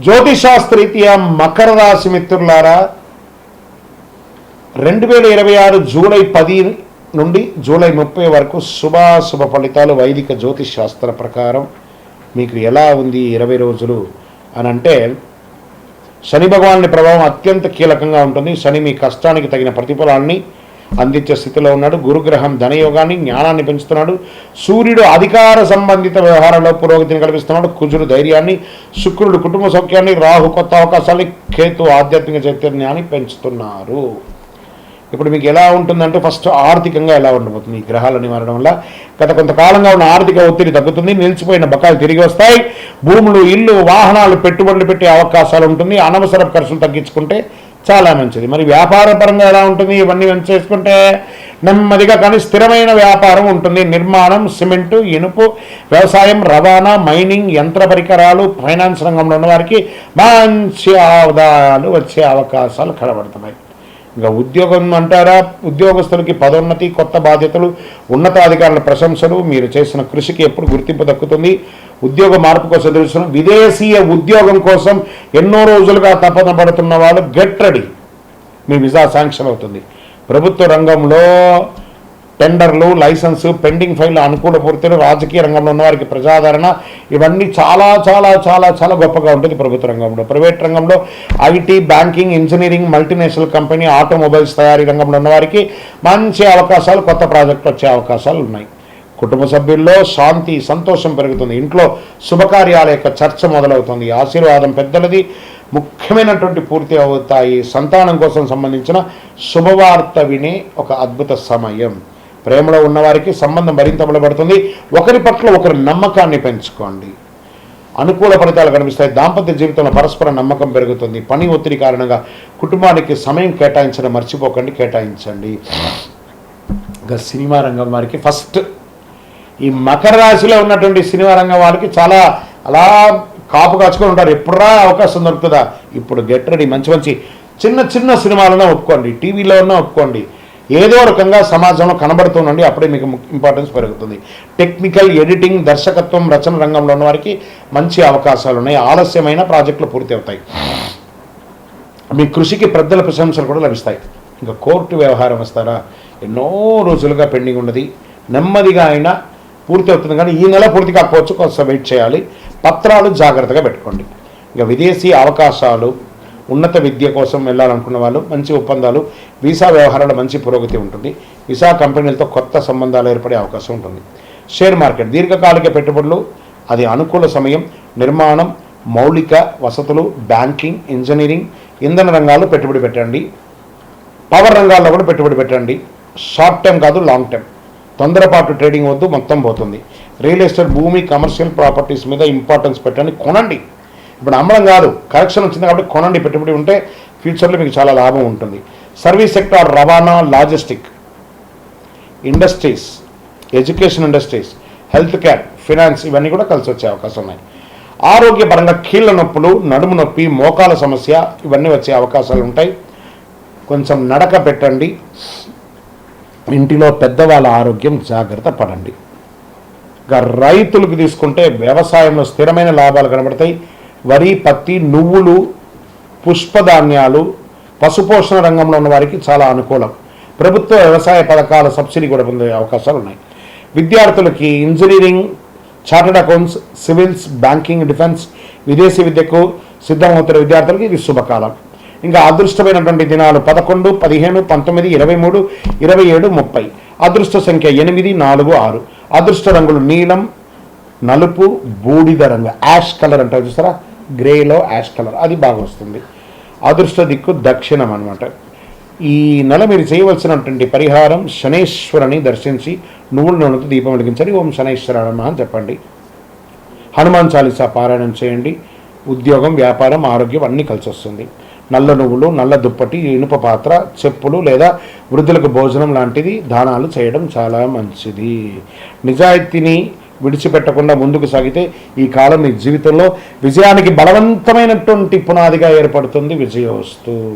జ్యోతిషాస్త్రరీత్యా మకర రాశి మిత్రులారా 2026 జూలై 10 నుండి జూలై 30 వరకు శుభాశుభ ఫలితాలు వైదిక జ్యోతిష్ శాస్త్ర ప్రకారం మీకు ఎలా ఉంది 20 రోజులు అని అంటే, శని భగవానుని ప్రభావం అత్యంత కీలకంగా ఉంటుంది. శని మీ కష్టానికి తగిన ప్రతిఫలాన్ని అందించే స్థితిలో ఉన్నాడు. గురుగ్రహం ధనయోగాన్ని, జ్ఞానాన్ని పెంచుతున్నాడు. సూర్యుడు అధికార సంబంధిత వ్యవహారాల్లో పురోగతిని కల్పిస్తున్నాడు. కుజుడు ధైర్యాన్ని, శుక్రుడు కుటుంబ సౌఖ్యాన్ని, రాహు కొత్త అవకాశాన్ని, కేతు ఆధ్యాత్మిక చైతన్యాన్ని పెంచుతున్నారు. ఇప్పుడు మీకు ఎలా ఉంటుందంటే, ఫస్ట్ ఆర్థికంగా ఎలా ఉండబోతుంది. ఈ గ్రహాలని మారడం వల్ల గత కొంతకాలంగా ఉన్న ఆర్థిక ఒత్తిడి తగ్గుతుంది. నిలిచిపోయిన బకాయిలు తిరిగి వస్తాయి. భూములు, ఇల్లు, వాహనాలు, పెట్టుబడులు పెట్టే అవకాశాలు ఉంటుంది. అనవసర ఖర్చులు తగ్గించుకుంటే చాలా మంచిది. మరి వ్యాపార పరంగా ఎలా ఉంటుంది? ఇవన్నీ చేసుకుంటే నెమ్మదిగా కానీ స్థిరమైన వ్యాపారం ఉంటుంది. నిర్మాణం, సిమెంటు, ఇనుపు, వ్యవసాయం, రవాణా, మైనింగ్, యంత్ర పరికరాలు, ఫైనాన్స్ రంగంలో ఉన్నవారికి మంచి ఆదాయాలు వచ్చే అవకాశాలు కనబడుతున్నాయి. ఇంకా ఉద్యోగం అంటారా, ఉద్యోగస్తులకి పదోన్నతి, కొత్త బాధ్యతలు, ఉన్నతాధికారుల ప్రశంసలు, మీరు చేసిన కృషికి ఎప్పుడు గుర్తింపు దక్కుతుంది. ఉద్యోగ మార్పు కోసం తెలుస్తున్నాం. విదేశీయ ఉద్యోగం కోసం ఎన్నో రోజులుగా తపన పడుతున్న వాళ్ళు గెట్ రెడీ, మీ వీసా శాంక్షన్ అవుతుంది. ప్రభుత్వ రంగంలో టెండర్లు, లైసెన్సు, పెండింగ్ ఫైల్, అనుకూల పూర్తులు, రాజకీయ రంగంలో ఉన్నవారికి ప్రజాదరణ, ఇవన్నీ చాలా చాలా చాలా చాలా గొప్పగా ఉంటుంది ప్రభుత్వ రంగంలో. ప్రైవేట్ రంగంలో IT, banking, engineering, multinational company, automobiles తయారీ రంగంలో ఉన్నవారికి మంచి అవకాశాలు, కొత్త ప్రాజెక్టులు వచ్చే అవకాశాలు ఉన్నాయి. కుటుంబ సభ్యుల్లో శాంతి, సంతోషం పెరుగుతుంది. ఇంట్లో శుభకార్యాల యొక్క చర్చ మొదలవుతుంది. ఆశీర్వాదం పెద్దలది ముఖ్యమైనటువంటి పూర్తి అవుతాయి. సంతానం కోసం సంబంధించిన శుభవార్త వినే ఒక అద్భుత సమయం. ప్రేమలో ఉన్నవారికి సంబంధం మరింత బలపడుతుంది. ఒకరి పట్ల ఒకరి నమ్మకాన్ని పెంచుకోండి. అనుకూల ఫలితాలు కనిపిస్తాయి. దాంపత్య జీవితంలో పరస్పర నమ్మకం పెరుగుతుంది. పని ఒత్తిడి కారణంగా కుటుంబానికి సమయం కేటాయించడం మర్చిపోకండి, కేటాయించండి. ఇంకా సినిమా రంగం వారికి ఫస్ట్, ఈ మకర రాశిలో ఉన్నటువంటి సినిమా రంగం వారికి చాలా అలా కాపు కాచుకొని ఉంటారు. ఎప్పుడా అవకాశం దొరుకుతుందా? ఇప్పుడు గెట్ రెడీ. మంచి మంచి చిన్న చిన్న సినిమాలన్నా ఒప్పుకోండి, టీవీలో ఉన్నా ఒప్పుకోండి. ఏదో రకంగా సమాజంలో కనబడుతుండండి. అప్పుడే మీకు ఇంపార్టెన్స్ పెరుగుతుంది. టెక్నికల్, ఎడిటింగ్, దర్శకత్వం, రచన రంగంలో ఉన్న వారికి మంచి అవకాశాలు ఉన్నాయి. ఆలస్యమైన ప్రాజెక్టులు పూర్తి అవుతాయి. మీ కృషికి పెద్దల ప్రశంసలు కూడా లభిస్తాయి. ఇంకా కోర్టు వ్యవహారం వస్తారా, ఎన్నో రోజులుగా పెండింగ్ ఉన్నది. నెమ్మదిగా అయినా పూర్తి అవుతుంది, కానీ ఈ నెల పూర్తి కాకపోవచ్చు, కొంచెం వెయిట్ చేయాలి. పత్రాలు జాగ్రత్తగా పెట్టుకోండి. ఇక విదేశీ అవకాశాలు, ఉన్నత విద్య కోసం వెళ్ళాలనుకున్న వాళ్ళు మంచి ఒప్పందాలు, వీసా వ్యవహారాలు మంచి పురోగతి ఉంటుంది. వీసా కంపెనీలతో కొత్త సంబంధాలు ఏర్పడే అవకాశం ఉంటుంది. షేర్ మార్కెట్, దీర్ఘకాలిక పెట్టుబడులు, అది అనుకూల సమయం. నిర్మాణం, మౌలిక వసతులు, బ్యాంకింగ్, ఇంజనీరింగ్, ఇంధన రంగాల్లో పెట్టుబడి పెట్టండి. పవర్ రంగాల్లో కూడా పెట్టుబడి పెట్టండి. షార్ట్ టైం కాదు, లాంగ్ టైం. తొందరపాటు ట్రేడింగ్ వద్దు, మొత్తం పోతుంది. రియల్ ఎస్టేట్, భూమి, కమర్షియల్ ప్రాపర్టీస్ మీద ఇంపార్టెన్స్ పెట్టండి. కొనండి. ఇప్పుడు అమ్మడం కాదు, కరెక్షన్ వచ్చింది కాబట్టి కొనండి. పెట్టుబడి ఉంటే ఫ్యూచర్లో మీకు చాలా లాభం ఉంటుంది. సర్వీస్ సెక్టార్, రవాణా, logistic, industries, education industries, health care, finance, ఇవన్నీ కూడా కలిసి వచ్చే అవకాశం ఉన్నాయి. ఆరోగ్యపరంగా కీళ్ళ నొప్పులు, నడుము నొప్పి, మోకాల సమస్య, ఇవన్నీ వచ్చే అవకాశాలు ఉంటాయి. కొంచెం నడక పెట్టండి. ఇంటిలో పెద్దవాళ్ళ ఆరోగ్యం జాగ్రత్త పడండి. ఇంకా రైతులకు తీసుకుంటే వ్యవసాయంలో స్థిరమైన లాభాలు కనబడతాయి. వరి, పత్తి, నువ్వులు, పుష్పధాన్యాలు, పశుపోషణ రంగంలో ఉన్న వారికి చాలా అనుకూలం. ప్రభుత్వ వ్యవసాయ పథకాల సబ్సిడీ కూడా పొందే అవకాశాలు ఉన్నాయి. విద్యార్థులకి engineering, chartered accounts, civils, banking, defence, విదేశీ విద్యకు సిద్ధమవుతున్న విద్యార్థులకి ఇది శుభకాలం. ఇంకా అదృష్టమైనటువంటి దినాలు 11, 15, 19, 23, 27, 30. అదృష్ట సంఖ్య 8, 4, 6. అదృష్ట రంగులు నీలం, నలుపు, బూడిద రంగు, యాష్ కలర్ అంటారు చూస్తారా, గ్రేలో యాష్ కలర్, అది బాగా వస్తుంది. అదృష్ట దిక్కు దక్షిణం అనమాట. ఈ నెల మీరు చేయవలసినటువంటి పరిహారం, శనేశ్వరుని దర్శించి నువ్వుల నూనెతో దీపం వెలిగించండి. ఓం శనేశ్వరాయ నమః అని చెప్పండి. హనుమాన్ చాలీసా పారాయణం చేయండి. ఉద్యోగం, వ్యాపారం, ఆరోగ్యం అన్నీ కలిసి వస్తుంది. నల్ల నువ్వులు, నల్ల దుప్పటి, ఇనుప పాత్ర, చెప్పులు లేదా వృద్ధులకు భోజనం లాంటిది దానాలు చేయడం చాలా మంచిది. నిజాయితీని విడిచిపెట్టకుండా ముందుకు సాగితే ఈ కాలం మీ జీవితంలో విజయానికి బలవంతమైనటువంటి పునాదిగా ఏర్పడుతుంది. విజయోస్తు.